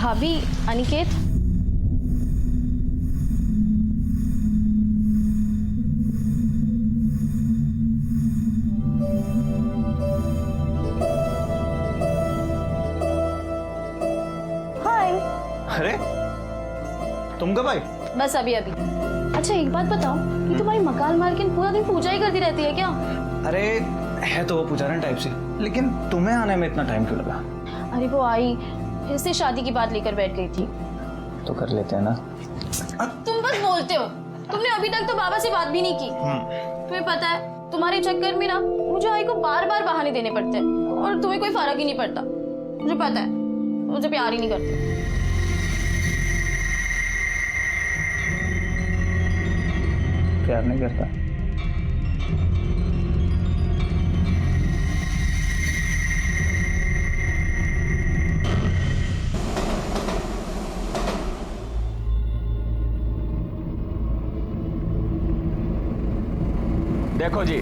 भाभी, अनिकेत। हाय। अरे तुम कब आई? बस अभी अभी। अच्छा एक बात बताओ कि तुम्हारी मकान मालकिन पूरा दिन पूजा ही करती रहती है क्या? अरे है तो वो पुजारन टाइप से, लेकिन तुम्हें आने में इतना टाइम क्यों लगा? अरे वो आई, फिर से शादी की बात लेकर बैठ गई थी। तो कर लेते हैं ना। तुम बस बोलते हो। तुमने अभी तक तो बाबा से बात भी नहीं की। तुम्हें पता है तुम्हारे चक्कर में ना मुझे आई को बार बार बहाने देने पड़ते हैं और तुम्हें कोई फर्क ही नहीं पड़ता। मुझे पता है मुझे प्यार ही नहीं करते। प्यार नहीं करता? देखो जी,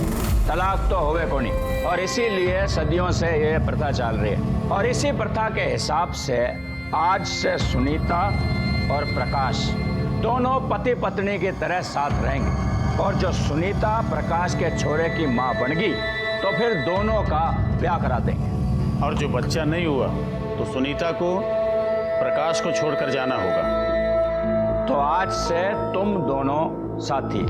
तलाक तो होवे कोनी और इसीलिए सदियों से ये प्रथा चल रही है और इसी प्रथा के हिसाब से आज से सुनीता और प्रकाश दोनों पति पत्नी की तरह साथ रहेंगे और जो सुनीता प्रकाश के छोरे की मां बन गई तो फिर दोनों का ब्याह करा देंगे। और जो बच्चा नहीं हुआ तो सुनीता को प्रकाश को छोड़कर जाना होगा। तो आज से तुम दोनों साथी।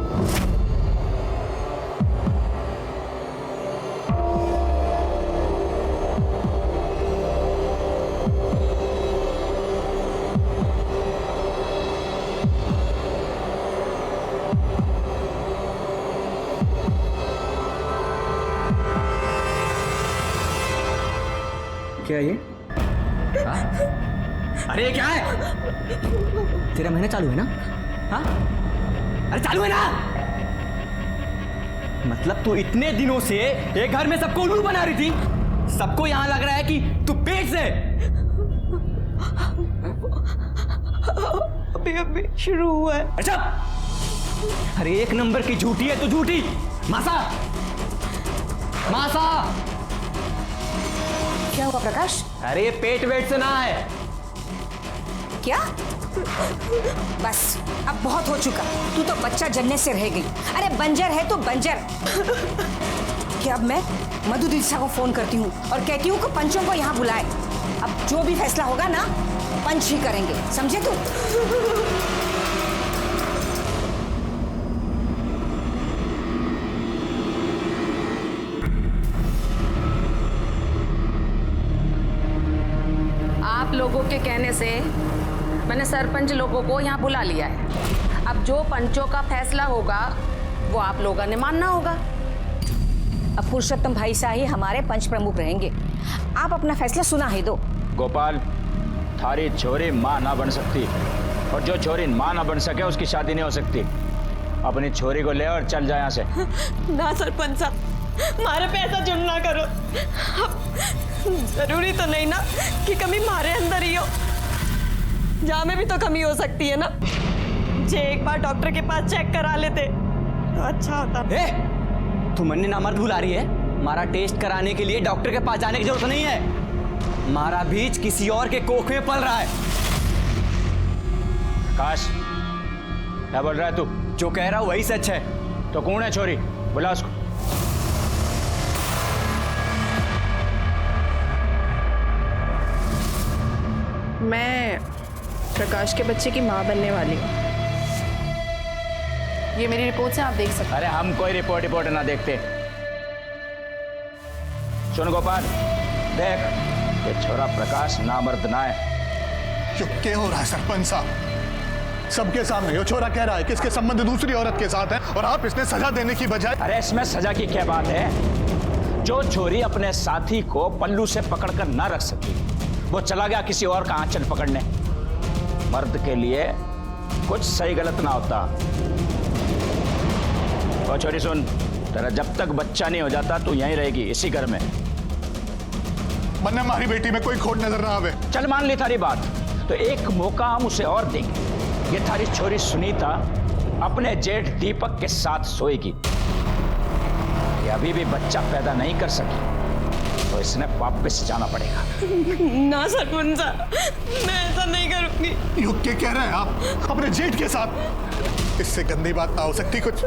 क्या ये? अरे ये क्या है? तेरा महीना चालू है ना? हाँ? अरे चालू है ना? मतलब तू इतने दिनों से एक घर में सबको उल्लू बना रही थी। सबको यहां लग रहा है कि तू पेट से। अभी अभी शुरू हुआ है। अच्छा, अरे एक नंबर की झूठी है तू, झूठी। मासा, मासा। क्या हुआ प्रकाश? अरे पेट वेट से ना है। क्या? बस अब बहुत हो चुका। तू तो बच्चा जनने से रह गई। अरे बंजर है तो बंजर। क्या अब मैं मधु दिशा को फोन करती हूँ और कहती हूँ कि पंचों को यहाँ बुलाए। अब जो भी फैसला होगा ना पंच ही करेंगे, समझे तू? आप लोगों के कहने से मैंने सरपंच लोगों को यहाँ बुला लिया है। अब जो पंचों का फैसला होगा वो आप लोगों ने मानना होगा। अब पुरुषोत्तम भाई शाह ही हमारे पंच प्रमुख रहेंगे। आप अपना फैसला सुना ही दो। गोपाल, थारी छोरी माँ ना बन सकती और जो छोरी माँ ना बन सके उसकी शादी नहीं हो सकती। अपनी छोरी को ले और चल जाए यहाँ से। ना सरपंच साहब, हमारे पे ऐसा जुर्म ना करो। जरूरी तो नहीं ना कि कमी हमारे अंदर ही हो, जहाँ में भी तो कमी हो सकती है ना। जे एक बार डॉक्टर के पास चेक करा लेते तो अच्छा होता। तू मन्ने नामर्द बुला रही है? हमारा टेस्ट कराने के लिए डॉक्टर के पास जाने की जरूरत नहीं है। हमारा बीज किसी और के कोख में पल रहा है। काश, क्या बोल रहा है तू? जो कह रहा हूं वही सच है। तो कौन है छोरी? बुला उसको। मैं प्रकाश के बच्चे की माँ बनने वाली हूँ। ये मेरी रिपोर्ट से आप देख सकते हैं। अरे हम कोई रिपोर्ट ना देखते। सुन गोपाल, देख ये छोरा प्रकाश नामर्द ना है। चुप क्या हो रहा है सरपंच साहब? सबके सामने ये छोरा कह रहा है कि इसके संबंध दूसरी औरत के साथ है और आप इसने सजा देने की बजाय। अरे इसमें सजा की क्या बात है? जो छोरी अपने साथी को पल्लू से पकड़कर ना रख सकी वो चला गया किसी और का आंचल पकड़ने। मर्द के लिए कुछ सही गलत ना होता। और छोरी सुन, तेरा जब तक बच्चा नहीं हो जाता तू यहीं रहेगी इसी घर में। वरना हमारी बेटी में कोई खोट नजर ना आवे। चल मान ली थारी बात, तो एक मौका हम उसे और देंगे। ये थारी छोरी सुनीता अपने जेठ दीपक के साथ सोएगी। ये अभी भी बच्चा पैदा नहीं कर सकी, तो इसने वापस जाना पड़ेगा। ना सरपंच साहब, मैं ऐसा नहीं करूंगी। यो क्या कह रहे हैं आप अपने जेठ के साथ? इससे गंदी बात ना हो सकती कुछ।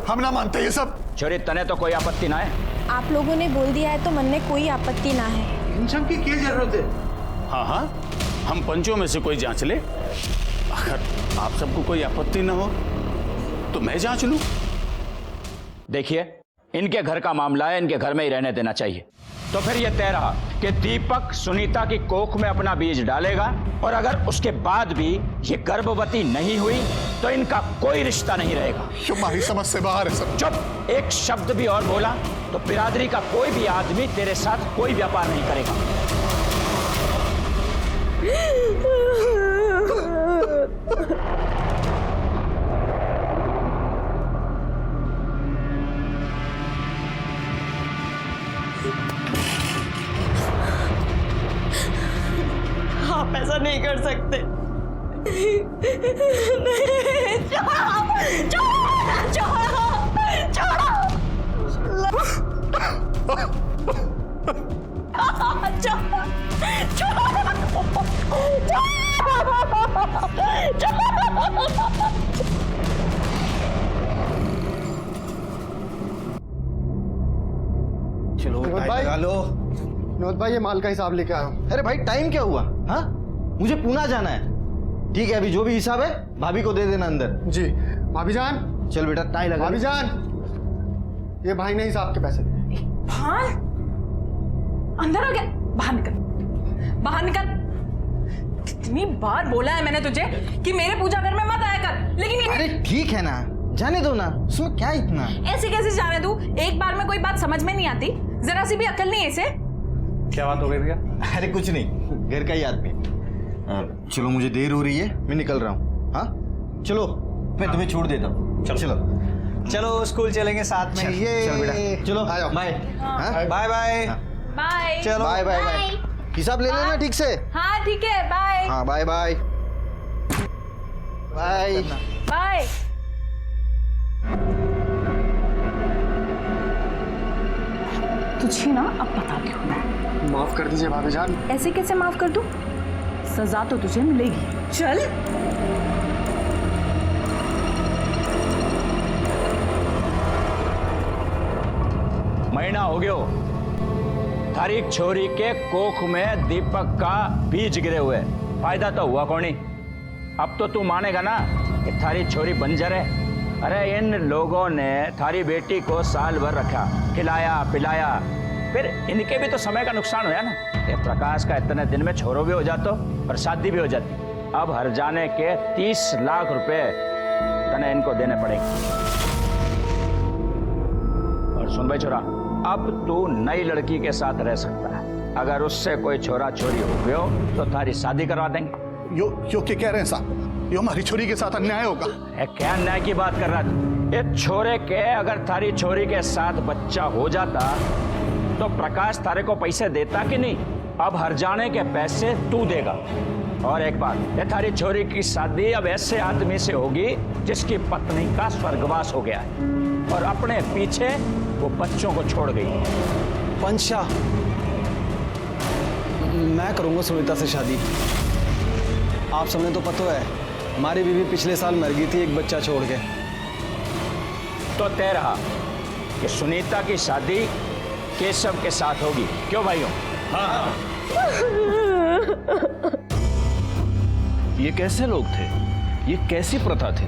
हम ना मानते ये सब। छोरी तने तो कोई आपत्ति ना है? आप लोगों ने बोल दिया है तो मन में कोई आपत्ति ना है। इन सब की क्या जरूरत है? हाँ हाँ, हम पंचों में से कोई जांच ले। अगर आप सबको कोई आपत्ति ना हो तो मैं जांच लूं। देखिए, इनके घर का मामला है, इनके घर में ही रहने देना चाहिए। तो फिर यह तय रहा कि दीपक सुनीता की कोख में अपना बीज डालेगा, और अगर उसके बाद भी ये गर्भवती नहीं हुई तो इनका कोई रिश्ता नहीं रहेगा। हमारी समझ से बाहर है सब। चुप! एक शब्द भी और बोला तो बिरादरी का कोई भी आदमी तेरे साथ कोई व्यापार नहीं करेगा। आप ऐसा नहीं कर सकते। चलो भाई लगा लो। विनोद भाई, ये माल का हिसाब लेके आया हूँ। अरे भाई टाइम क्या हुआ? हाँ, मुझे पूना जाना है। ठीक है, अभी जो भी हिसाब है भाभी को दे देना अंदर। जी भाभी जान। चल बेटा, टाई लगा। भाभी जान, ये भाई ने हिसाब के पैसे दिए। भान अंदर आ गया। बाहर निकल, बाहर निकल। कितनी बार बोला है मैंने तुझे कि मेरे पूजा घर में मत आया कर, लेकिन अरे ठीक है ना, जाने दो ना, उसमें क्या इतना। ऐसे कैसे जाने दूं? एक बार में कोई बात समझ में नहीं आती? जरा सी भी अकल नहीं है इसे। क्या बात हो गई भैया? अरे कुछ नहीं, घर का ही आदमी। चलो मुझे देर हो रही है, मैं निकल रहा हूँ। हाँ चलो, मैं तुम्हें छोड़ देता हूँ। चलो चलो चलो, स्कूल चलेंगे साथ में। ये चल बेटा, चलो बाय। Bye bye bye. चलो बाय बाय बाय। हिसाब ले लेना ठीक से। हाँ ठीक है, बाय। हाँ बाय बाय बाय बाय। तुझे ना अब बताती हूँ मैं। माफ कर दीजिए भाभी जान। ऐसे कैसे माफ कर दूं? सजा तो तुझे मिलेगी। चल। महीना हो गयो थारी छोरी के कोख में दीपक का बीज गिरे हुए। फायदा तो हुआ कौनी? अब तो तू मानेगा ना कि थारी छोरी बंजर है। अरे इन लोगों ने थारी बेटी को साल भर रखा, खिलाया पिलाया, फिर इनके भी तो समय का नुकसान हुआ ना। ये प्रकाश का इतने दिन में छोरो भी हो जातो और शादी भी हो जाती। अब हर जाने के 30 लाख रुपए तने इनको देने पड़ेंगे। और सुन भाई छोरा, अब तू नई लड़की के साथ रह सकता है। अगर उससे कोई छोरा छोरी हो गयो तो थारी शादी करवा देंगे। यो क्या कह रहे हैं साहब? यो हमारी छोरी के साथ अन्याय होगा। क्या अन्याय की बात कर रहा था? ये छोरे के अगर थारी छोरी के साथ बच्चा हो जाता तो प्रकाश तारे को पैसे देता कि नहीं? अब हर जाने के पैसे तू देगा। और एक बात, ये थारी छोरी की शादी अब ऐसे आदमी से होगी जिसकी पत्नी का स्वर्गवास हो गया है और अपने पीछे वो बच्चों को छोड़ गई है। पंचा, मैं करूंगा सुनीता से शादी। आप सबने तो पता है, हमारी बीवी पिछले साल मर गई थी एक बच्चा छोड़ के। तो तय रहा कि सुनीता की शादी केशव के साथ होगी। क्यों भाइयों? हाँ। ये कैसे लोग थे? ये कैसी प्रथा थी?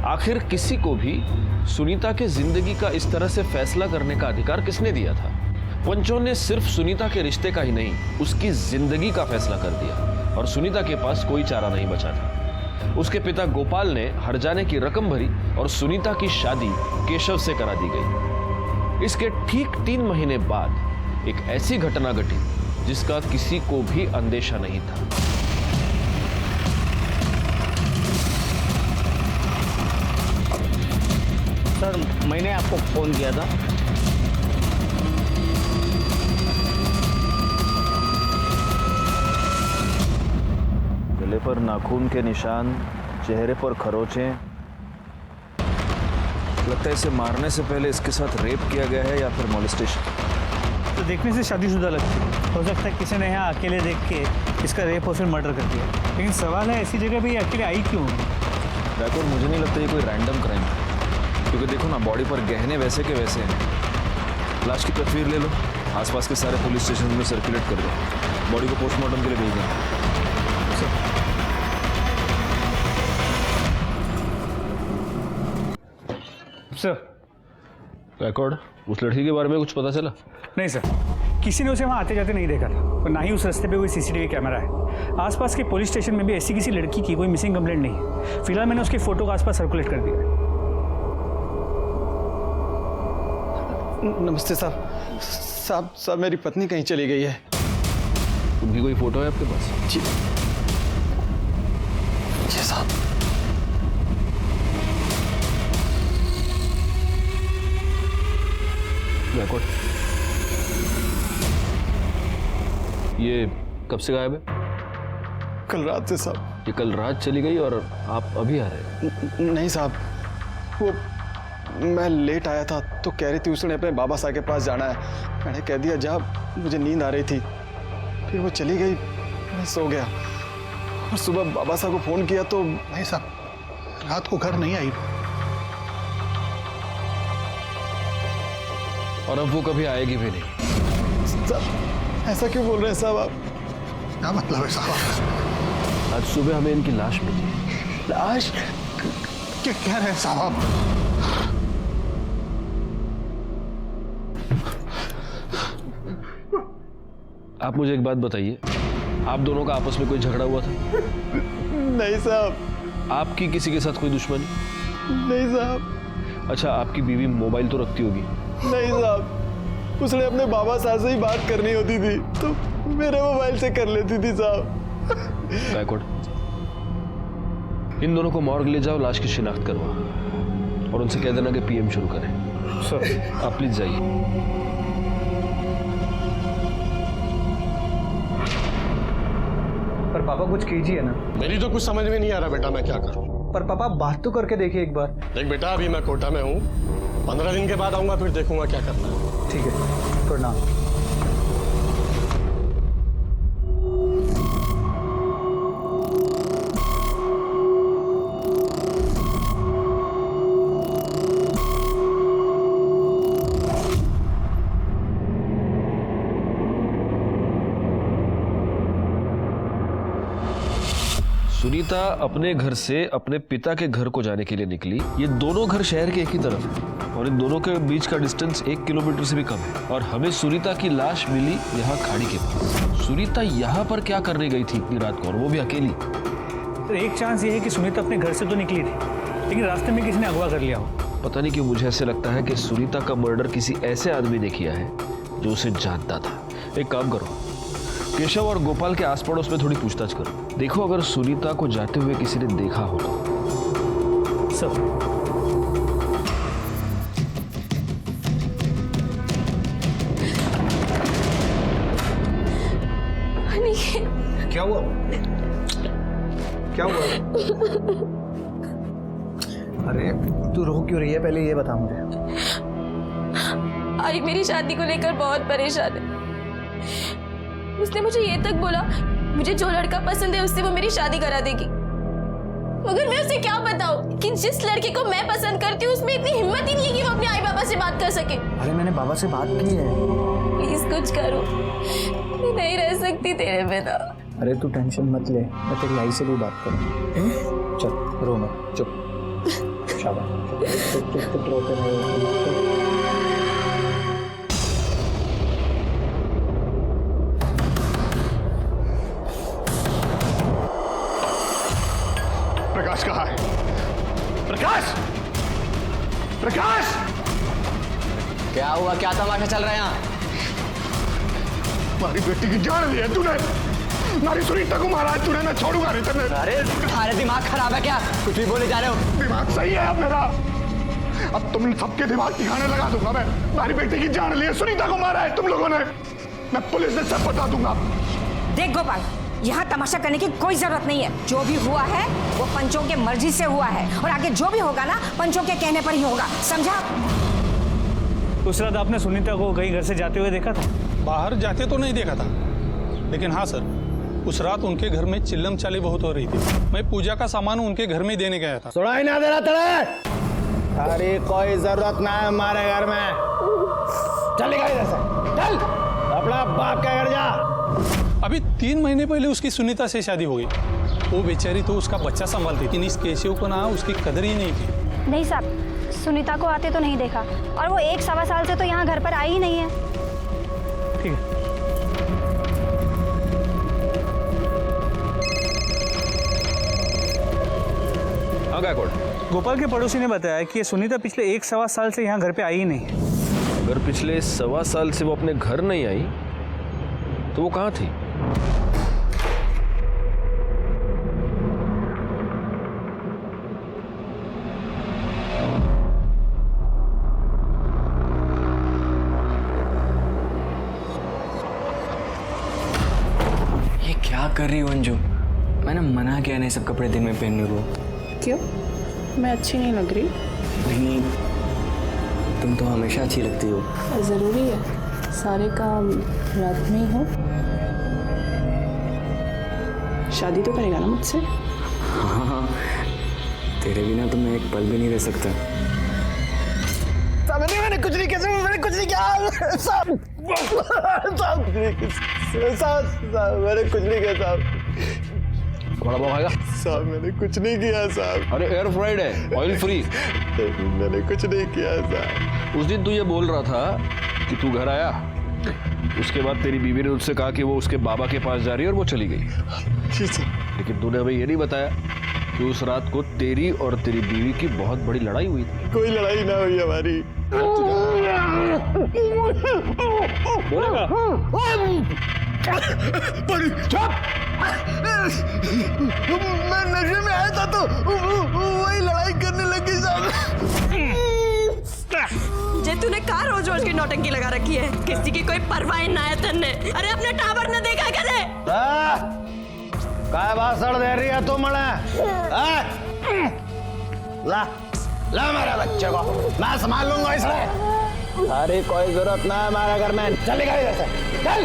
आखिर किसी को भी सुनीता के जिंदगी का इस तरह से फैसला करने का अधिकार किसने दिया था? पंचों ने सिर्फ सुनीता के रिश्ते का ही नहीं, उसकी जिंदगी का फैसला कर दिया और सुनीता के पास कोई चारा नहीं बचा था। उसके पिता गोपाल ने हरजाने की रकम भरी और सुनीता की शादी केशव से करा दी गई। इसके ठीक 3 महीने बाद एक ऐसी घटना घटी जिसका किसी को भी अंदेशा नहीं था। सर, मैंने आपको फोन किया था। गले पर नाखून के निशान, चेहरे पर खरोंचें। लगता है इसे मारने से पहले इसके साथ रेप किया गया है या फिर मॉलेस्टेशन। देखने से शादीशुदा लगती है। हो सकता है किसी ने यहाँ अकेले देख के इसका रेप और फिर मर्डर कर दिया, लेकिन सवाल है ऐसी जगह पे ये अकेले आई क्यों? बैकवर्ड मुझे नहीं लगता ये कोई रैंडम क्राइम है, क्योंकि देखो ना बॉडी पर गहने वैसे के वैसे हैं। लाश की तस्वीर ले लो, आसपास के सारे पुलिस स्टेशन में सर्कुलेट कर दो, बॉडी को पोस्टमार्टम के लिए भेज दें। सर बैकवर्ड, उस लड़की के बारे में कुछ पता चला? नहीं सर, किसी ने उसे वहाँ आते जाते नहीं देखा था और ना ही उस रास्ते पे कोई सीसीटीवी कैमरा है। आसपास के पुलिस स्टेशन में भी ऐसी किसी लड़की की कोई मिसिंग कंप्लेंट नहीं है। फिलहाल मैंने उसकी फोटो को आसपास सर्कुलेट कर दिया। नमस्ते साहब। साहब मेरी पत्नी कहीं चली गई है। उनकी कोई फोटो है आपके पास? जी साहब। बैकवर्ड, ये कब से गायब है? कल रात से साहब। ये कल रात चली गई और आप अभी आ रहे हैं? नहीं साहब, वो मैं लेट आया था तो कह रही थी उसने अपने बाबा साहब के पास जाना है। मैंने कह दिया जा, मुझे नींद आ रही थी। फिर वो चली गई, मैं सो गया और सुबह बाबा साहब को फोन किया तो नहीं साहब, रात को घर नहीं आई। और अब वो कभी आएगी भी नहीं। साहब ऐसा क्यों बोल रहे हैं साहब आप? क्या मतलब है साहब? आज सुबह हमें इनकी लाश मिली। लाश? क्या कह रहे हैं साहब आप? आप मुझे एक बात बताइए, आप दोनों का आपस में कोई झगड़ा हुआ था? नहीं साहब। आपकी किसी के साथ कोई दुश्मनी? नहीं साहब। अच्छा, आपकी बीवी मोबाइल तो रखती होगी? नहीं साहब, उसने अपने बाबा साहब से ही बात करनी होती थी तो मेरे मोबाइल से कर लेती थी साहब। बैकवर्ड, इन दोनों को मॉर्ग ले जाओ, लाश की शिनाख्त करवाओ और उनसे कह देना कि पीएम शुरू करें। सर आप प्लीज जाइए। पर पापा कुछ कीजिए ना। मेरी तो कुछ समझ में नहीं आ रहा बेटा, मैं क्या करूं? पर पापा बात तो करके देखिए एक बार। देख बेटा, अभी मैं कोटा में हूँ, 15 दिन के बाद आऊंगा, फिर देखूंगा क्या करना है। ठीक है, प्रणाम। सुनीता अपने घर से अपने पिता के घर को जाने के लिए निकली। ये दोनों घर शहर के एक ही तरफ है और इन दोनों के बीच का डिस्टेंस 1 किलोमीटर से भी कम है। और हमें सुनीता की लाश मिली यहाँ खाड़ी के पास। सुनीता यहाँ पर क्या करने गई थी इतनी रात को, और वो भी अकेली? तो एक चांस ये है कि सुनीता अपने घर से तो निकली थी, लेकिन रास्ते में किसी ने अगवा कर लिया हो। पता नहीं क्यों मुझे ऐसे लगता है कि सुनीता का मर्डर किसी ऐसे आदमी ने किया है जो उसे जानता था। एक काम करो, केशव और गोपाल के आस पड़ोस में थोड़ी पूछताछ करो। देखो अगर सुनीता को जाते हुए किसी ने देखा हो तो। सब क्या हुआ? क्या हुआ? अरे तू रो क्यों रही है, पहले ये बता मुझे। आरिफ मेरी शादी को लेकर बहुत परेशान है। उसने मुझे ये तक बोला मुझे जो लड़का पसंद है उससे वो मेरी शादी करा देगी, मगर मैं उसे क्या बताऊं कि जिस लड़की को मैं पसंद करती हूँ उसमें इतनी हिम्मत ही नहीं है कि वो अपने आई बाबा से बात कर सके। अरे मैंने बाबा से बात की है। प्लीज कुछ करो, मैं नहीं रह सकती तेरे बिना। अरे तू टेंशन मत ले, मैं तेरी आई से भी बात करूँ। चल रो मत, चुप। शाबाश, चुप चुप चुप, रोते नहीं। प्रकाश कहाँ है? प्रकाश! प्रकाश! क्या हुआ? क्या तमाशा चल रहा है यहाँ? हमारी बेटी की जान ली है तूने, हमारी सुनीता को मारा है तूने, मैं छोड़ूंगा नहीं तेरे। अरे तुम्हारे दिमाग खराब है क्या? कुछ भी बोले जा रहे हो? दिमाग सही है अब मेरा, अब तुम सबके दिमाग ठिकाने लगा दूंगा मैं। हमारी बेटी की जान ली है, सुनीता को मारा है तुम लोगों ने, मैं पुलिस से सब बता दूंगा। देख गोपाल, यहाँ तमाशा करने की कोई जरूरत नहीं है। जो भी हुआ है वो पंचों के मर्जी से हुआ है और आगे जो भी होगा ना पंचों के कहने पर ही होगा, समझा? उस रात आपने सुनीता को कहीं घर से जाते हुए देखा था? बाहर जाते तो नहीं देखा था, लेकिन हाँ सर, उस रात उनके घर में चिल्लम चाली बहुत हो रही थी। मैं पूजा का सामान उनके घर में देने गया था। सुनाई ना दे रहा तेरे? अरे कोई जरूरत ना है हमारे घर में। चल निकल इधर से, चल अपना बाप के घर जा। अभी 3 महीने पहले उसकी सुनीता से शादी हो गई। वो बेचारी तो उसका बच्चा संभालती, लेकिन इस केशव को ना उसकी कदर ही नहीं की। नहीं साहब, सुनीता को आते तो नहीं देखा, और वो 1-1.25 साल से तो यहाँ घर पर आई ही नहीं है। ठीक है। गोपाल के पड़ोसी ने बताया कि ये सुनीता पिछले 1-1.25 साल से यहाँ घर पे आई ही नहीं है। अगर पिछले 1.25 साल से वो अपने घर नहीं आई तो वो कहाँ थी? ये क्या कर रही हो अंजू? मैंने मना किया नहीं सब कपड़े दिन में पहनने को। क्यों? मैं अच्छी नहीं लग रही? नहीं, तुम तो हमेशा अच्छी लगती हो। ज़रूरी है सारे काम रात में ही हो? शादी तो करेगा ना मुझसे? हाँ, तेरे बिना तो मैं एक पल भी नहीं रह सकता। मैंने कुछ नहीं किया, मैंने कुछ नहीं किया साहब, मैंने कुछ नहीं किया साहब। बड़ा बाबा आएगा साहब, मैंने कुछ नहीं किया साहब। अरे एयर फ्राइड है, ऑयल फ्री। मैंने कुछ नहीं किया साहब। उस दिन तू ये बोल रहा था कि तू घर आया, उसके बाद तेरी बीवी ने उससे कहा कि वो उसके बाबा के पास जा रही है और वो चली गई। लेकिन तूने हमें ये नहीं बताया कि उस रात को तेरी और तेरी बीवी की बहुत बड़ी लड़ाई हुई थी। कोई लड़ाई ना हुई हमारी। बोलेगा? मैं नशे में आया था तो वही लड़ाई करने लगी साहब। जे तूने कहा रोज रोज की नौटंकी लगा रखी है, किसी की कोई परवाह ना है तन्ने। अरे अपने टावर न देखा करे? काय भाषण दे रही है तू मने? ला ला मेरे बच्चे को, मैं संभाल लूंगा इसे। अरे कोई जरूरत ना है हमारे घर में। चल निकल इधर से, चल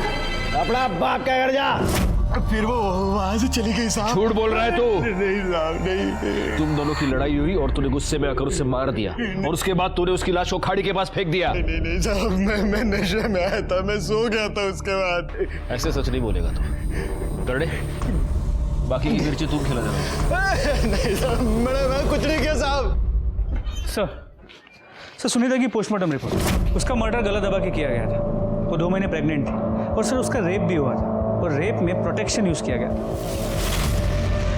अपना बाप के घर जा। फिर वो वहां से चली गई साहब। झूठ बोल रहा है तू? नहीं साहब, नहीं। तुम दोनों की लड़ाई हुई और तूने गुस्से में आकर उसे मार दिया और उसके बाद तूने उसकी लाश को खाड़ी के पास फेंक दिया। नहीं साहब, मैं नशे में आया था, मैं सो गया था उसके बाद। ऐसे सच नहीं बोलेगा तू। करड़े, बाकी की मिर्ची तुम खिला देना। नहीं साहब, मैं कुछ नहीं किया साहब। सर सुनीता की पोस्टमार्टम रिपोर्ट, उसका मर्डर गला दबा के किया गया था। वो 2 महीने प्रेग्नेंट थी और सर उसका रेप भी हुआ था और रेप में प्रोटेक्शन यूज़ किया गया।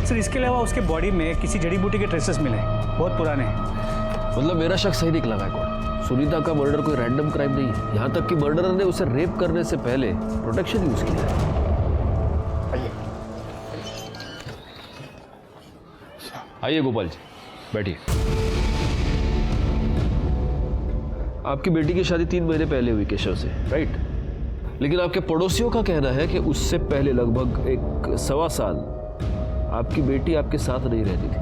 सर इसके अलावा उसके बॉडी में किसी जड़ी बूटी के ट्रेसेस मिले, बहुत पुराने हैं। मतलब मेरा शक सही निकला है। सुनीता का मर्डर कोई रैंडम क्राइम नहीं है, यहाँ तक कि मर्डरर ने उसे रेप करने से पहले प्रोटेक्शन यूज किया है। आइए गोपाल जी, बैठिए। आपकी बेटी की शादी 3 महीने पहले हुई केशव से, राइट? लेकिन आपके पड़ोसियों का कहना है कि उससे पहले लगभग 1.25 साल आपकी बेटी आपके साथ नहीं रहती थी।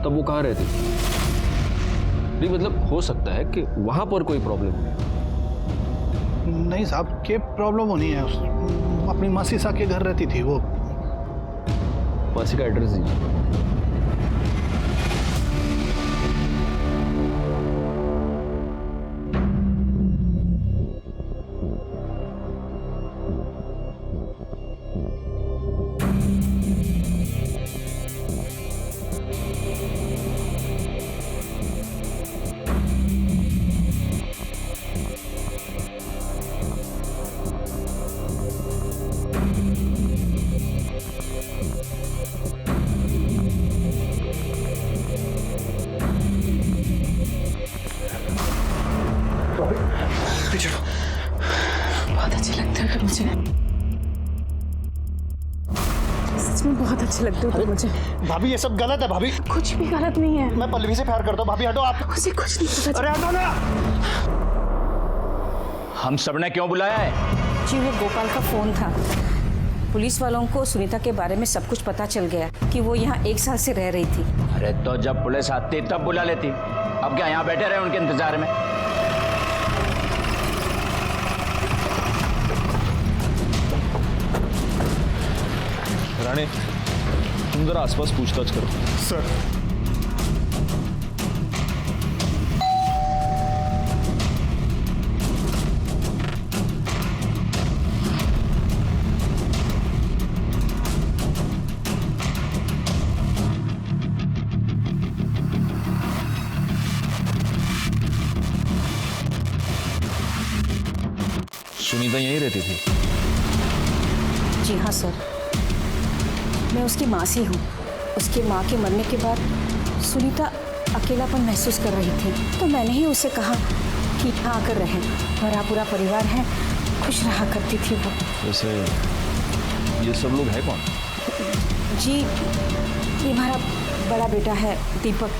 तब वो कहाँ रहती थी? नहीं मतलब हो सकता है कि वहां पर कोई प्रॉब्लम हो। नहीं साहब, क्या प्रॉब्लम होनी है? अपनी मासी सा के घर रहती थी वो। मासी का एड्रेस दीजिए। बहुत अच्छे लगते हो मुझे, सच में बहुत अच्छे लगते हो मुझे। भाभी ये सब गलत है भाभी। कुछ भी गलत नहीं है। मैं पल्लवी से प्यार करता हूँ भाभी, हटो आप। मुझे कुछ नहीं पता। अरे हटो ना। हम सबने क्यों बुलाया है? जी वो गोपाल का फोन था। पुलिस वालों को सुनीता के बारे में सब कुछ पता चल गया कि वो यहाँ 1 साल से रह रही थी। अरे तो जब पुलिस आती तब बुला लेती, अब क्या यहाँ बैठे रहे उनके इंतजार में? राणे, तुम जरा आसपास पूछताछ करो। सर। सुनीता यहीं रहती थी? जी हाँ सर, मैं उसकी मासी हूँ। उसके माँ के मरने के बाद सुनीता अकेलापन महसूस कर रही थी, तो मैंने ही उसे कहा कि यहाँ आकर रहें। हमारा पूरा परिवार है, खुश रहा करती थी वो। वैसे ये सब लोग हैं कौन? जी, ये हमारा बड़ा बेटा है दीपक,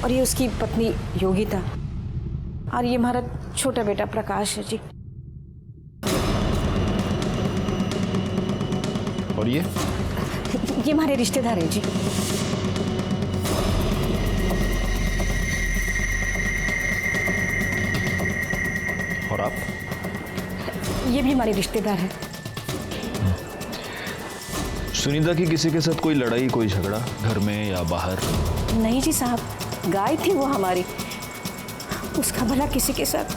और ये उसकी पत्नी योगिता, और ये हमारा छोटा बेटा प्रकाश है जी। और ये हमारे रिश्तेदार हैं जी। और आप? ये भी हमारे रिश्तेदार हैं। सुनीता की किसी के साथ कोई लड़ाई, कोई झगड़ा घर में या बाहर? नहीं जी साहब, गाय थी वो हमारी, उसका भला किसी के साथ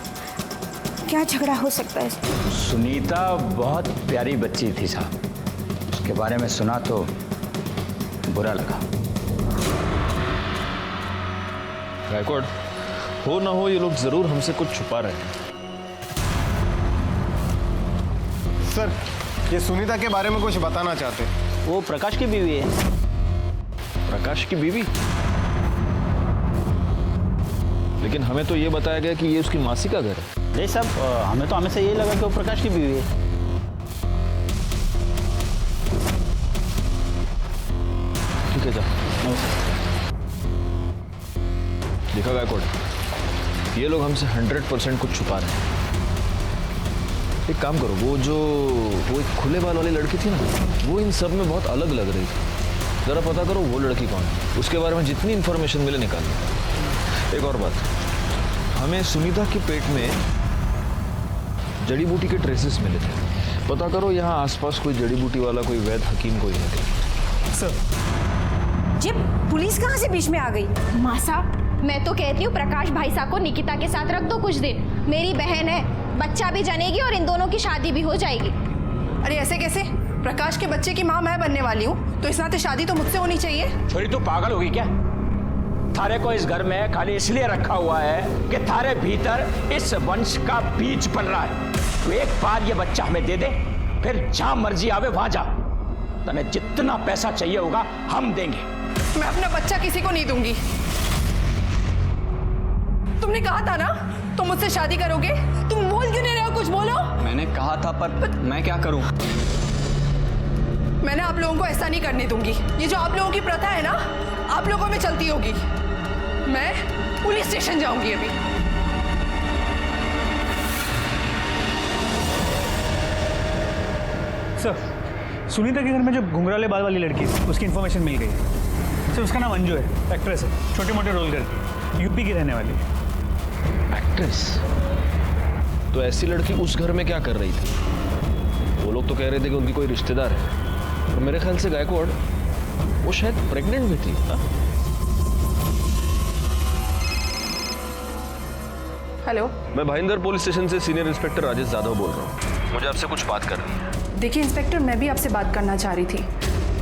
क्या झगड़ा हो सकता है? सुनीता बहुत प्यारी बच्ची थी साहब, उसके बारे में सुना तो बुरा लगा। गायकवाड़, हो ना हो ये लोग जरूर हमसे कुछ छुपा रहे हैं। सर, ये सुनीता के बारे में कुछ बताना चाहते। वो प्रकाश की बीवी है। प्रकाश की बीवी? लेकिन हमें तो ये बताया गया कि ये उसकी मासी का घर है। नहीं साहब, हमें तो हमेशा यही लगा कि वो प्रकाश की बीवी है। ठीक है, देखा गायकवाड़, ये लोग हमसे 100% कुछ छुपा रहे हैं। एक काम करो, वो एक खुले बाल वाली लड़की थी ना, वो इन सब में बहुत अलग लग रही थी। जरा पता करो वो लड़की कौन है, उसके बारे में जितनी इंफॉर्मेशन मिले निकाल लो। एक और बात, हमें सुनीता के पेट में जड़ी बूटी के ट्रेसेस मिले थे। पता करो यहाँ आसपास कोई जड़ी बूटी वाला, कोई वैद्य हकीम कोई है क्या? सर जी, पुलिस कहाँ से बीच में आ गई? मासा, मैं तो कहती हूँ प्रकाश भाई साहब को निकिता के साथ रख दो कुछ दिन। मेरी बहन है, बच्चा भी जनेगी और इन दोनों की शादी भी हो जाएगी। अरे ऐसे कैसे? प्रकाश के बच्चे की माँ मैं बनने वाली हूँ, तो इस नाते शादी तो मुझसे होनी चाहिए। छोरी तू पागल होगी क्या? थारे को इस घर में खाली इसलिए रखा हुआ है कि थारे भीतर इस वंश का बीज पल रहा है। तो एक बार ये बच्चा हमें दे दे, फिर जहां मर्जी आवे वहां जा। तने जितना पैसा चाहिए होगा हम देंगे। मैं अपना बच्चा किसी को नहीं दूंगी। तुमने कहा था ना तुम मुझसे शादी करोगे, तुम बोल क्यों नहीं रहे हो? कुछ बोलो। मैंने कहा था, पर मैं क्या करूं? मैंने आप लोगों को ऐसा नहीं करने दूंगी। ये जो आप लोगों की प्रथा है ना, आप लोगों में चलती होगी। मैं पुलिस स्टेशन जाऊंगी अभी। सर, सुनीता के घर में जो घुंघराले बाल वाली लड़की है, उसकी इन्फॉर्मेशन मिल गई है। सर, उसका नाम अंजू है, एक्ट्रेस है, छोटे मोटे रोल करती है, यूपी की रहने वाली है। एक्ट्रेस? तो ऐसी लड़की उस घर में क्या कर रही थी? वो लोग तो कह रहे थे कि उनकी कोई रिश्तेदार है, और मेरे ख्याल से गायकवाड़ वो शायद प्रेग्नेंट भी थी। हेलो, मैं भाईंदर पुलिस स्टेशन से सीनियर इंस्पेक्टर राजेश यादव बोल रहा हूँ। मुझे आपसे कुछ बात करनी है। देखिए इंस्पेक्टर, मैं भी आपसे बात करना चाह रही थी।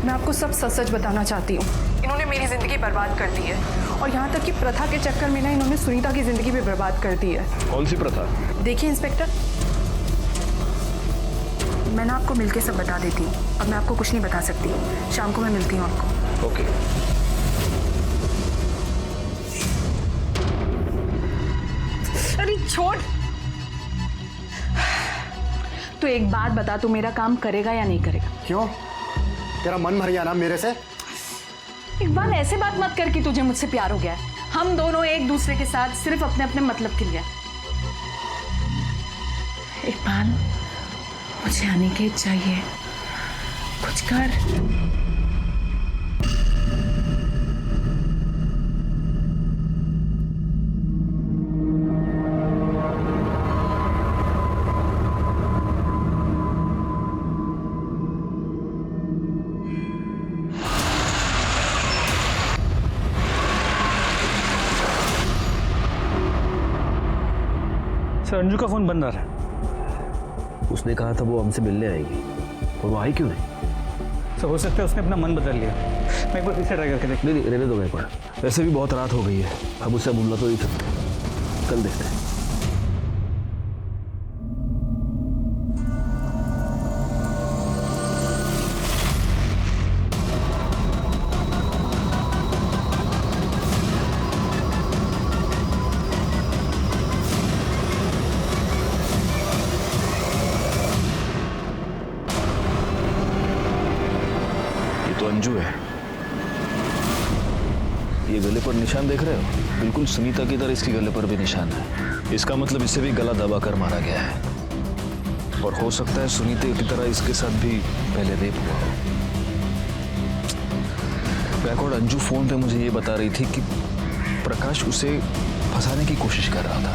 मैं आपको सब सच सच बताना चाहती हूँ। इन्होंने मेरी जिंदगी बर्बाद कर दी है, और यहाँ तक कि प्रथा के चक्कर में ना इन्होंने सुनीता की जिंदगी भी बर्बाद कर दी है। कौन सी प्रथा? देखिए इंस्पेक्टर, मैं ना आपको मिलके सब बता देती हूँ। अब मैं आपको कुछ नहीं बता सकती। शाम को मैं मिलती हूँ आपको। ओके। अरे छोड़। तो एक बात बता, तू मेरा काम करेगा या नहीं करेगा? क्यों? तेरा मन भर गया ना मेरे से? इकबाल, ऐसे बात मत कर कि तुझे मुझसे प्यार हो गया है। हम दोनों एक दूसरे के साथ सिर्फ अपने अपने मतलब के लिए। इकबाल, मुझे अनिकेत चाहिए, कुछ कर। सर अंजू का फ़ोन बंद आ रहा है। उसने कहा था वो हमसे मिलने आएगी, और वो आई क्यों नहीं? सर हो सकता है उसने अपना मन बदल लिया। मैं एक बार फिर से ट्राई करके देख। नहीं रहने दो मैं पड़ा, वैसे भी बहुत रात हो गई है, अब उससे बोलना तो नहीं सकते, कल देखते हैं। अंजू है, ये गले पर निशान देख रहे हो, बिल्कुल सुनीता की तरह इसके गले पर भी निशान है। इसका मतलब इसे भी गला दबाकर मारा गया है, और हो सकता है सुनीता की तरह इसके साथ भी पहले रेप हुआ हो। बैकवर्ड अंजू फोन पे मुझे ये बता रही थी कि प्रकाश उसे फंसाने की कोशिश कर रहा था।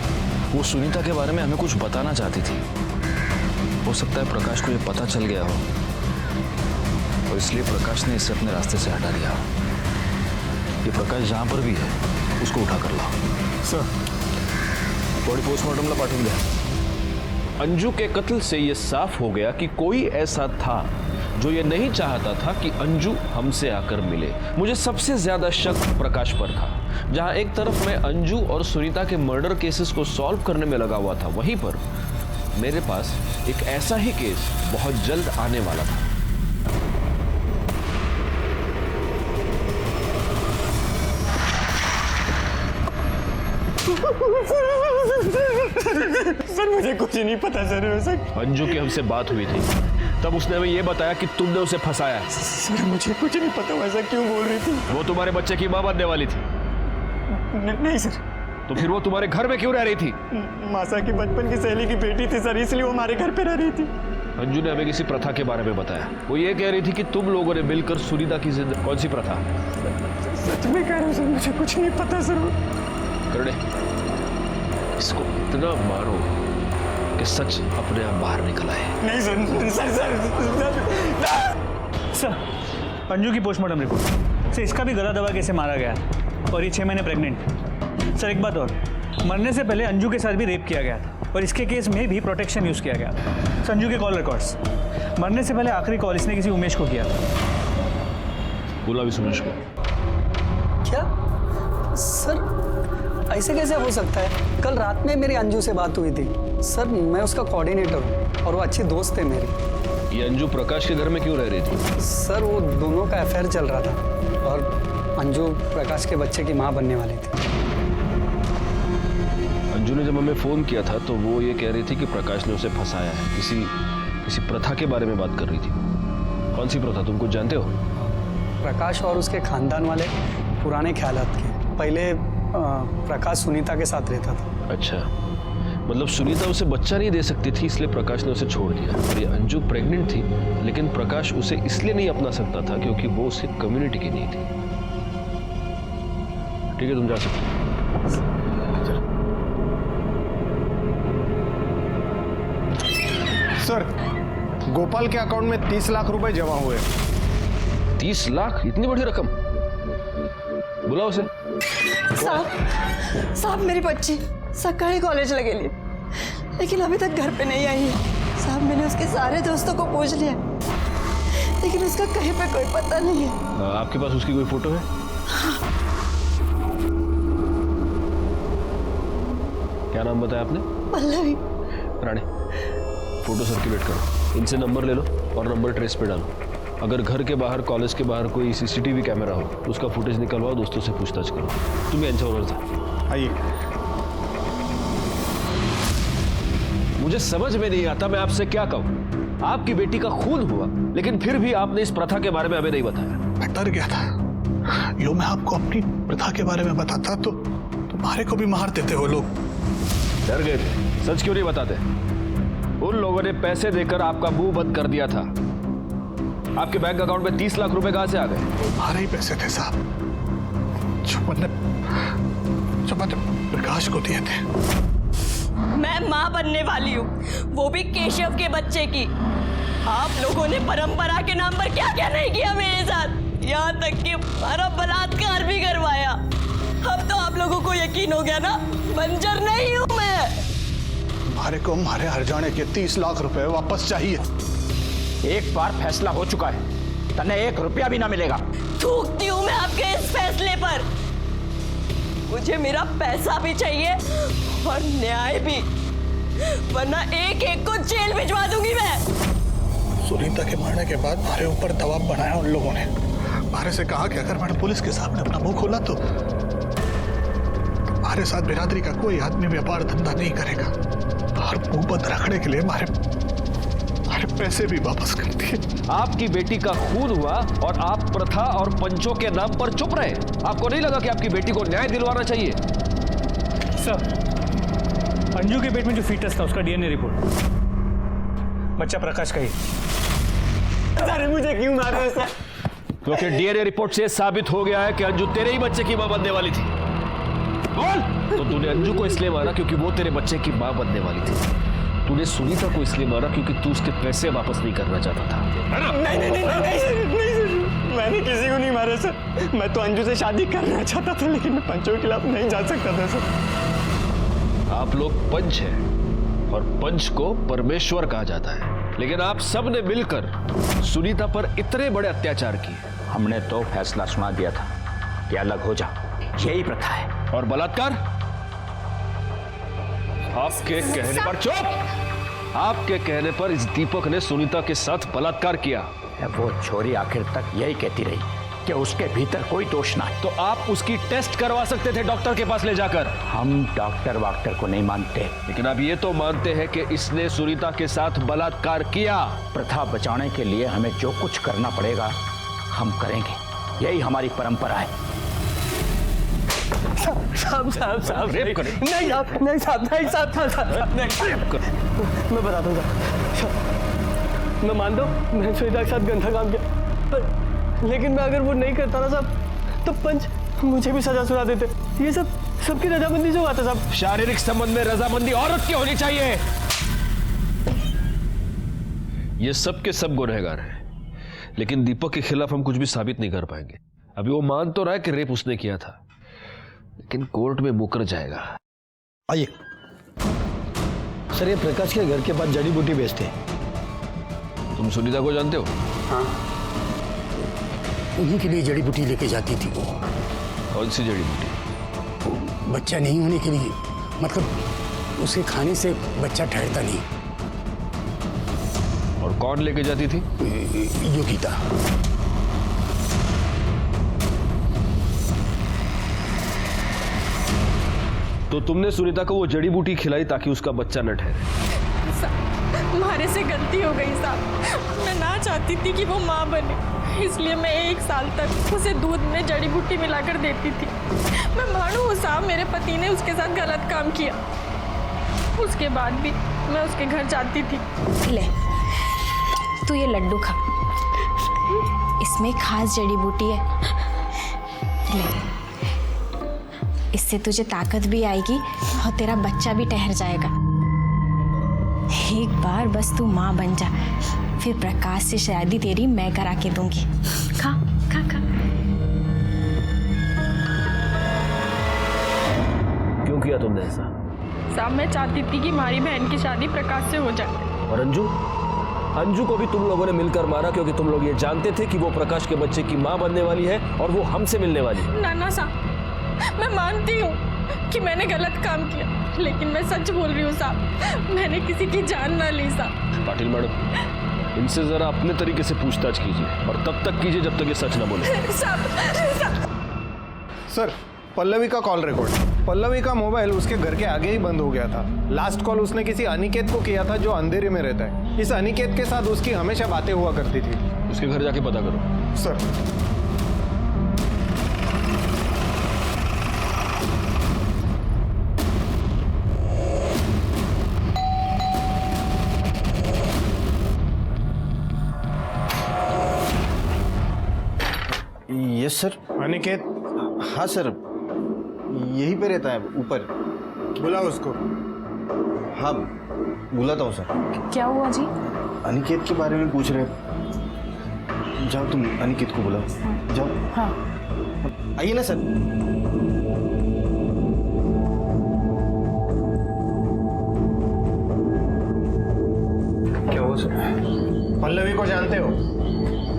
वो सुनीता के बारे में हमें कुछ बताना चाहती थी। हो सकता है प्रकाश को ये पता चल गया हो, और इसलिए प्रकाश ने इसे अपने रास्ते से हटा दिया। ये प्रकाश जहां पर भी है उसको उठा कर लाओ। सर बॉडी पोस्टमार्टम ला पाठवून द्या। अंजू के कत्ल से यह साफ हो गया कि कोई ऐसा था जो ये नहीं चाहता था कि अंजू हमसे आकर मिले। मुझे सबसे ज्यादा शक प्रकाश पर था। जहां एक तरफ मैं अंजू और सुनीता के मर्डर केसेस को सॉल्व करने में लगा हुआ था, वहीं पर मेरे पास एक ऐसा ही केस बहुत जल्द आने वाला था। सर मुझे कुछ नहीं पता सर। अंजू की हमसे बात हुई थी, तब उसने हमें यह बताया कि तुमने उसे फंसाया है। सर मुझे कुछ नहीं पता, वैसा क्यों बोल रही थी? वो तुम्हारे बच्चे की मां बनने वाली थी। नहीं सर। तो फिर वो तुम्हारे घर में क्यों रह रही थी? मासा की बचपन की सहेली की बेटी थी सर, इसलिए वो हमारे घर पे रह रही थी। अंजू ने हमें किसी प्रथा के बारे में बताया। वो ये कह रही थी कि तुम लोगों ने मिलकर सुनीता की जिंदगी। कौन सी प्रथा? सच में कह रहा हूँ सर, मुझे कुछ नहीं पता सर। करने इसको इतना मारो कि सच अपने आप बाहर निकल आए। नहीं सर अंजू की पोस्टमार्टम रिपोर्ट से इसका भी गला दबा कैसे मारा गया, और ये 6 महीने प्रेग्नेंट। सर एक बात और, मरने से पहले अंजू के साथ भी रेप किया गया था, और इसके केस में भी प्रोटेक्शन यूज किया गया था। संजू के कॉल रिकॉर्ड्स, मरने से पहले आखिरी कॉल इसने किसी उमेश को किया था। बोला भी सुमेश को। क्या सर ऐसे कैसे हो सकता है? कल रात में मेरी अंजू से बात हुई थी सर, मैं उसका कोऑर्डिनेटर हूँ और वो अच्छी दोस्त है मेरी। ये अंजू प्रकाश के घर में क्यों रह रही थी? सर वो दोनों का अफेयर चल रहा था, और अंजू प्रकाश के बच्चे की माँ बनने वाली थी। अंजू ने जब हमें फोन किया था तो वो ये कह रही थी कि प्रकाश ने उसे फंसाया है। किसी प्रथा के बारे में बात कर रही थी। कौन सी प्रथा, तुम कुछ जानते हो? प्रकाश और उसके खानदान वाले पुराने ख्यालात के। पहले प्रकाश सुनीता के साथ रहता था। अच्छा, मतलब सुनीता उसे बच्चा नहीं दे सकती थी, इसलिए प्रकाश ने उसे छोड़ दिया। और ये अंजू प्रेग्नेंट थी, लेकिन प्रकाश उसे इसलिए नहीं अपना सकता था क्योंकि वो उसकी कम्युनिटी की नहीं थी। ठीक है, तुम जा सकते हो। सर गोपाल के अकाउंट में 30 लाख रुपए जमा हुए। 30 लाख? इतनी बड़ी रकम? बुलाओ उसे। साहब मेरी बच्ची सकाळी कॉलेज लगेली, लेकिन अभी तक घर पे नहीं आई है। साहब मैंने उसके सारे दोस्तों को पूछ लिया, लेकिन उसका कहीं पे कोई पता नहीं है। आपके पास उसकी कोई फोटो है? क्या नाम बताया आपने? पल्लवी। रानी, फोटो सर्कुलेट करो, इनसे नंबर ले लो और नंबर ट्रेस पे डालो। अगर घर के बाहर, कॉलेज के बाहर कोई सीसीटीवी कैमरा हो तो उसका फुटेज निकलवाओ, दोस्तों से पूछताछ करो। तुम्हें यांच्यावर जा। आइए। मुझे समझ में नहीं आता मैं आपसे क्या कहूं। आपकी बेटी का खून हुआ, लेकिन फिर भी आपने इस प्रथा के बारे में हमें नहीं बताया। मैं डर गया था, यो मैं आपको अपनी प्रथा के बारे में बताता तो तुम्हारे को भी मार देते हो लोग। डर गए थे? सच क्यों नहीं बताते? उन लोगों ने पैसे देकर आपका मुंह बंद कर दिया था। आपके बैंक अकाउंट में 30 लाख रुपए कहां से आ गए? हमारे ही पैसे थे साहब, जो मैंने प्रकाश को दिए थे। मैं माँ बनने वाली हूँ, वो भी केशव के बच्चे की। आप लोगों ने परंपरा के नाम पर क्या क्या नहीं किया मेरे साथ, यहाँ तक कि हमारा बलात्कार भी करवाया। अब तो आप लोगों को यकीन हो गया ना, बंजर नहीं हूँ मैं। हमारे को हमारे हरजाने के 30 लाख रुपए वापस चाहिए। एक बार फैसला हो चुका है, तने 1 रुपया भी ना मिलेगा। थूकती हूँ मैं आपके इस फैसले पर। मुझे मेरा पैसा भी चाहिए और न्याय भी, वरना एक एक को जेल भिजवा दूंगी मैं। सुनीता के मरने के बाद हमारे ऊपर दबाव बनाया उन लोगों ने। हमारे से कहा कि अगर मैंने पुलिस के सामने अपना मुंह खोला तो हमारे साथ बिरादरी का कोई आदमी व्यापार धंधा नहीं करेगा और मुंह बंद रखने के लिए हमारे पैसे भी वापस कर दिए। आपकी बेटी का खून हुआ और आप प्रथा और पंचों के नाम पर चुप रहे। आपको नहीं लगा कि आपकी बेटी को न्याय दिलवाना चाहिए? सर, अंजू के पेट में जो फीटस था उसका डीएनए रिपोर्ट बच्चा प्रकाश का ही। अरे मुझे क्यों मारा ऐसा? क्योंकि डीएनए रिपोर्ट से साबित हो गया है कि अंजू तेरे ही बच्चे की मां बनने वाली थी। बोल। तो तूने अंजू को इसलिए मारा क्योंकि वो तेरे बच्चे की मां बनने वाली थी। तूने सुनीता को इसलिए मारा क्योंकि तू उसके पैसे वापस नहीं करना चाहता था। नहीं, मैंने किसी को नहीं मारा सर। मैं तो अंजू से शादी करना चाहता था, लेकिन मैं पंचों के खिलाफ नहीं जा सकता था सर। आप लोग पंच हैं और पंच को परमेश्वर कहा जाता है, लेकिन आप सब ने मिलकर सुनीता पर इतने बड़े अत्याचार किए। हमने तो फैसला सुना दिया था कि अलग हो जा, यही प्रथा है। और बलात्कार? आपके कहने पर चुप। आपके कहने पर इस दीपक ने सुनीता के साथ बलात्कार किया। वो छोरी आखिर तक यही कहती रही कि उसके भीतर कोई दोष ना है। तो आप उसकी टेस्ट करवा सकते थे डॉक्टर के पास ले जाकर। हम डॉक्टर वाक्टर को नहीं मानते, लेकिन आप ये तो मानते हैं कि इसने सुनीता के साथ बलात्कार किया। प्रथा बचाने के लिए हमें जो कुछ करना पड़ेगा हम करेंगे, यही हमारी परंपरा है। साहब रेप करें? नहीं साहब मैं बताता हूँ साहब। मैं मानता हूँ मैं सुनीता के साथ गंदा काम किया, लेकिन मैं अगर वो नहीं करता ना साहब तो पंच मुझे भी सजा सुना देते। ये सब सबकी रजामंदी से हुआ था साहब। शारीरिक संबंध में रजामंदी औरत की होनी चाहिए। ये सब के सब गुनहगार हैं, लेकिन दीपक के खिलाफ हम कुछ भी साबित नहीं कर पाएंगे। अभी वो मान तो रहा है कि रेप उसने किया था, लेकिन कोर्ट में मुकर जाएगा। आइए सर, ये प्रकाश के घर के पास जड़ी बूटी बेचते हैं। तुम सुनीता को जानते हो? हाँ, उन्हीं के लिए जड़ी बूटी लेके जाती थी वो। कौन सी जड़ी बूटी? बच्चा नहीं होने के लिए, मतलब उसे खाने से बच्चा ठहरता नहीं। और कौन लेके जाती थी? योगिता। तो तुमने सुनीता को वो जड़ी बूटी खिलाई ताकि उसका बच्चा न ठहरे। हमारे से गलती हो गई साहब। मैं ना चाहती थी कि वो माँ बने, इसलिए मैं 1 साल तक उसे दूध में जड़ी बूटी मिलाकर देती थी। मैं मानू हूँ साहब, मेरे पति ने उसके साथ गलत काम किया, उसके बाद भी मैं उसके घर जाती थी। ले तू ये लड्डू खा, इसमें खास जड़ी बूटी है। ले, इससे तुझे ताकत भी आएगी और तेरा बच्चा भी ठहर जाएगा। एक बार बस तू माँ बन जा, फिर प्रकाश से शादी तेरी मैं करा के दूंगी। खा खा खा। क्यों किया तुमने ऐसा? साहब मैं चाहती थी कि हमारी बहन की शादी प्रकाश से हो जाए। और अंजू? अंजू को भी तुम लोगों ने मिलकर मारा क्योंकि तुम लोग ये जानते थे कि वो प्रकाश के बच्चे की मां बनने वाली है और वो हमसे मिलने वाली है। ना साहब, मैं मानती हूँ कि मैंने गलत काम किया, लेकिन मैं सच बोल रही हूँ साहब, मैंने किसी की जान ना ली साहब। पाटिल मैडम, इनसे जरा अपने तरीके से पूछताछ कीजिए और तब तक कीजिए जब तक ये सच ना बोले। सर, पल्लवी का कॉल रिकॉर्ड। पल्लवी का मोबाइल उसके घर के आगे ही बंद हो गया था। लास्ट कॉल उसने किसी अनिकेत को किया था जो अंधेरे में रहता है। इस अनिकेत के साथ उसकी हमेशा बातें हुआ करती थी। उसके घर जाके पता करो। सर। Yes sir. अनिकेत? हाँ सर, यहीं पे रहता है ऊपर। बुलाओ उसको। हाँ बुलाता हूँ सर। क्या हुआ जी? अनिकेत के बारे में पूछ रहे। जाओ तुम अनिकेत को बुलाओ। जाओ। हाँ आइए ना सर। वो सर। पल्लवी को जानते हो?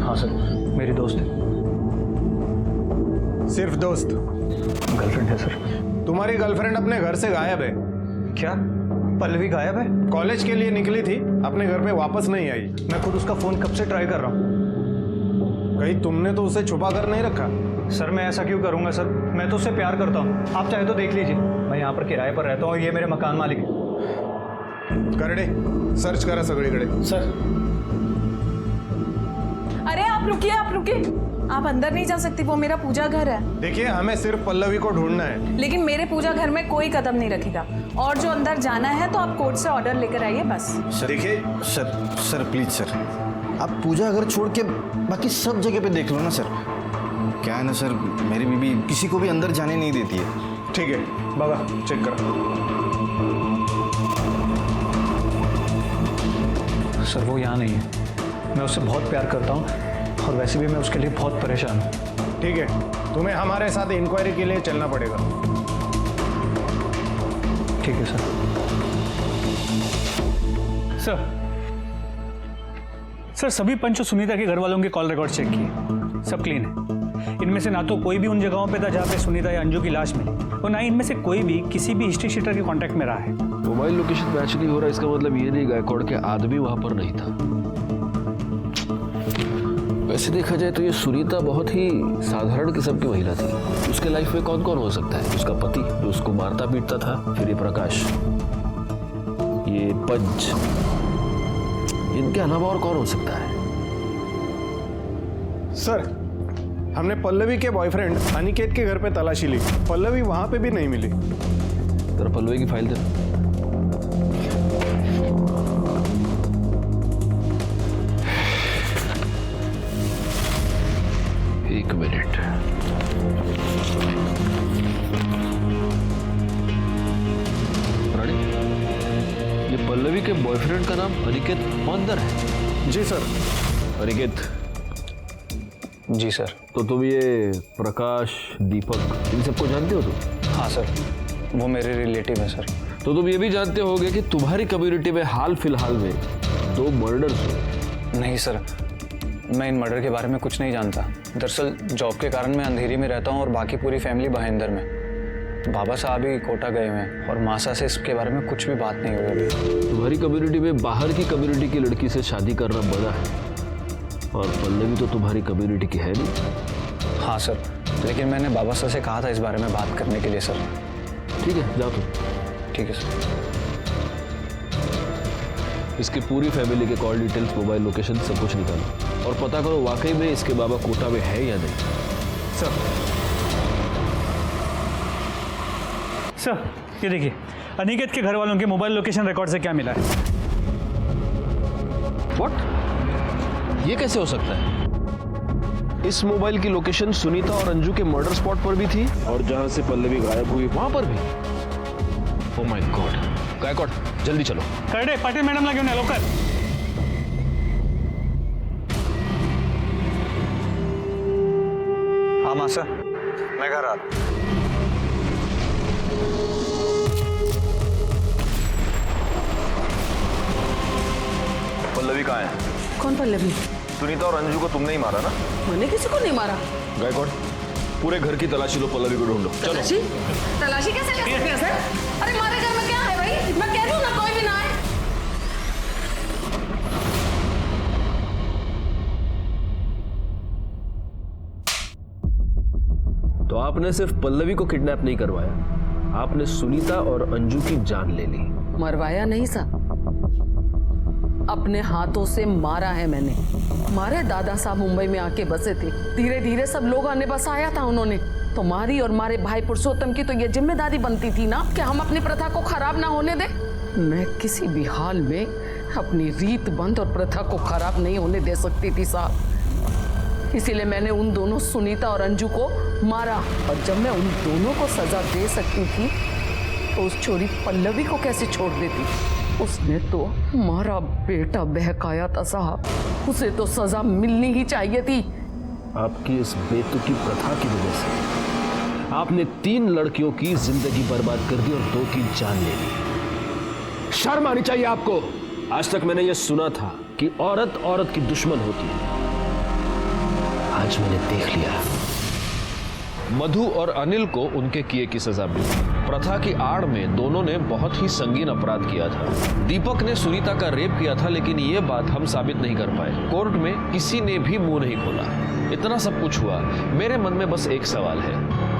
हाँ सर, मेरी दोस्त है। सिर्फ दोस्त? गर्लफ्रेंड है सर। तुम्हारी गर्लफ्रेंड अपने घर से गायब है। क्या? पल्लवी गायब है? कॉलेज के लिए निकली थी, अपने घर पे वापस नहीं आई। मैं खुद उसका फोन कब से ट्राई कर रहा हूँ। कहीं तुमने तो उसे छुपा कर नहीं रखा? सर मैं ऐसा क्यों करूंगा सर, मैं तो उससे प्यार करता हूँ। आप चाहे तो देख लीजिए, मैं यहाँ पर किराए पर रहता हूँ, ये मेरे मकान मालिक है। करडे सर्च करा सगळीकडे। सर अरे आप रुकिए, आप रुकिए, आप अंदर नहीं जा सकती, वो मेरा पूजा घर है। देखिए हमें सिर्फ पल्लवी को ढूंढना है। लेकिन मेरे पूजा घर में कोई कदम नहीं रखेगा, और जो अंदर जाना है तो आप कोर्ट से ऑर्डर लेकर आइए बस। देखिए सर प्लीज सर, आप पूजा अगर छोड़ के बाकी सब जगह पे देख लो ना सर। क्या है ना सर, मेरी बीबी किसी को भी अंदर जाने नहीं देती है। ठीक है बाबा, चेक करो। सर वो यहाँ नहीं है, मैं उससे बहुत प्यार करता हूँ और वैसे भी मैं उसके लिए बहुत परेशान हूँ। ठीक है, तुम्हें हमारे साथ इंक्वायरी के लिए चलना पड़ेगा। ठीक है सर। सर सभी पंच और सुनीता के घर वालों के कॉल रिकॉर्ड चेक किए, सब क्लीन है। इनमें से ना तो कोई भी उन जगहों पे था जहाँ पे सुनीता या अंजू की लाश मिली, और ना ही इनमें से कोई भी किसी भी हिस्ट्री शीटर के कांटेक्ट में रहा है। मोबाइल लोकेशन मैच नहीं हो रहा, इसका मतलब ये नहीं गायकवाड़ के आदमी वहां पर नहीं था। वैसे देखा जाए तो ये सुनीता बहुत ही साधारण किस्म की महिला थी। उसके लाइफ में कौन कौन हो सकता है? उसका पति जो उसको मारता पीटता था, फिर ये प्रकाश, ये पंच, इनके अलावा और कौन हो सकता है? सर हमने पल्लवी के बॉयफ्रेंड अनिकेत के घर पे तलाशी ली, पल्लवी वहां पे भी नहीं मिली। तेरा पल्लवी की फाइल दे। एक मिनट, रानी, ये पल्लवी के बॉयफ्रेंड का नाम अनिकेत पौंदर है? जी सर। अनिकेत? जी सर। तो तुम ये प्रकाश, दीपक, इन सबको जानते हो तुम? हाँ सर, वो मेरे रिलेटिव है सर। तो तुम ये भी जानते होगे कि तुम्हारी कम्युनिटी में हाल फिलहाल में 2 मर्डर्स हुए? नहीं सर, मैं इन मर्डर के बारे में कुछ नहीं जानता। दरअसल जॉब के कारण मैं अंधेरी में रहता हूँ और बाकी पूरी फैमिली भाईंदर में। बाबा साहब ही कोटा गए हुए हैं और मासा से इसके बारे में कुछ भी बात नहीं हुई अभी। तुम्हारी कम्युनिटी में बाहर की कम्युनिटी की लड़की से शादी करना बड़ा है, और पल्लवी तो तुम्हारी कम्युनिटी की है नहीं। हाँ सर, लेकिन मैंने बाबा साहब से कहा था इस बारे में बात करने के लिए सर। ठीक है, जाओ तुम। ठीक है सर। इसकी पूरी फैमिली के कॉल डिटेल्स, मोबाइल लोकेशन सब कुछ निकालो और पता करो वाकई में इसके बाबा कोटा में है या नहीं। सर ये देखिए, अनिकेत के घर वालों के मोबाइल लोकेशन रिकॉर्ड से क्या मिला है। व्हाट? ये कैसे हो सकता है? इस मोबाइल की लोकेशन सुनीता और अंजू के मर्डर स्पॉट पर भी थी और जहां से पल्लवी गायब हुई वहां पर भी। ओह माय गॉड, गायकवाड़ जल्दी चलो। करडे, पाटिल मैडम ला घेऊन या लवकर। हाँ मासा, मैं घर आ रहा। पल्लवी कहाँ है? कौन पल्लवी? सुनीता और अंजू को तुमने ही मारा ना? मैंने किसी को नहीं मारा। गायकवाड़ पूरे घर की तलाशी लो, पल्लवी को ढूंढो। चलो। तलाशी? तलाशी कैसे ले सकते हैं सर? अरे हमारे घर में क्या है भाई? मैं कह रही हूँ ना, कोई भी ना आए। तो आपने सिर्फ पल्लवी को किडनैप नहीं करवाया, आपने सुनीता और अंजू की जान ले ली। मरवाया नहीं साहब, अपने हाथों से मारा है मैंने। हमारे दादा साहब मुंबई में आके बसे थे, धीरे धीरे सब लोग आने बसाया था उन्होंने। तुम्हारी और हमारे भाई पुरुषोत्तम की तो ये जिम्मेदारी बनती थी ना कि हम अपनी प्रथा को खराब ना होने दें। मैं किसी भी हाल में अपनी रीत बंद और प्रथा को खराब नहीं होने दे सकती थी साहब। इसीलिए मैंने उन दोनों सुनीता और अंजू को मारा। और जब मैं उन दोनों को सजा दे सकती थी तो उस छोरी पल्लवी को कैसे छोड़ देती? उसने तो हमारा बेटा बहकाया था साहब, उसे तो सजा मिलनी ही चाहिए थी। आपकी इस बेतुकी प्रथा की वजह से आपने 3 लड़कियों की जिंदगी बर्बाद कर दी और 2 की जान ले ली। शर्म आनी चाहिए आपको। आज तक मैंने ये सुना था कि औरत औरत की दुश्मन होती है। आज मैंने देख लिया। मधु और अनिल को उनके किए की सजा मिली। प्रथा की आड़ में दोनों ने बहुत ही संगीन अपराध किया था। दीपक ने सुनीता का रेप किया था, लेकिन ये बात हम साबित नहीं कर पाए। कोर्ट में किसी ने भी मुंह नहीं खोला। इतना सब कुछ हुआ, मेरे मन में बस एक सवाल है,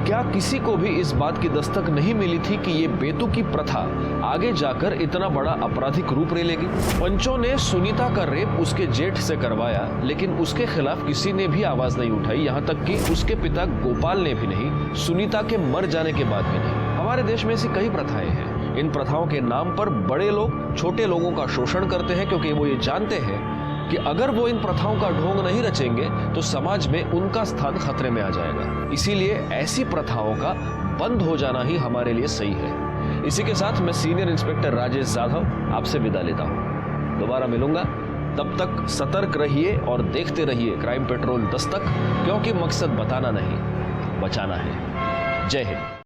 क्या किसी को भी इस बात की दस्तक नहीं मिली थी कि ये बेतुकी प्रथा आगे जाकर इतना बड़ा आपराधिक रूप ले लेगी? पंचों ने सुनीता का रेप उसके जेठ से करवाया, लेकिन उसके खिलाफ किसी ने भी आवाज नहीं उठाई, यहाँ तक कि उसके पिता गोपाल ने भी नहीं, सुनीता के मर जाने के बाद भी नहीं। हमारे देश में ऐसी कई प्रथाएं हैं। इन प्रथाओं के नाम पर बड़े लोग छोटे लोगों का शोषण करते हैं, क्योंकि वो ये जानते हैं कि अगर वो इन प्रथाओं का ढोंग नहीं रचेंगे तो समाज में उनका स्थान खतरे में आ जाएगा। इसीलिए ऐसी प्रथाओं का बंद हो जाना ही हमारे लिए सही है। इसी के साथ मैं सीनियर इंस्पेक्टर राजेश जाधव आपसे विदा लेता हूं। दोबारा मिलूंगा, तब तक सतर्क रहिए और देखते रहिए क्राइम पेट्रोल दस्तक, क्योंकि मकसद बताना नहीं, बचाना है। जय हिंद।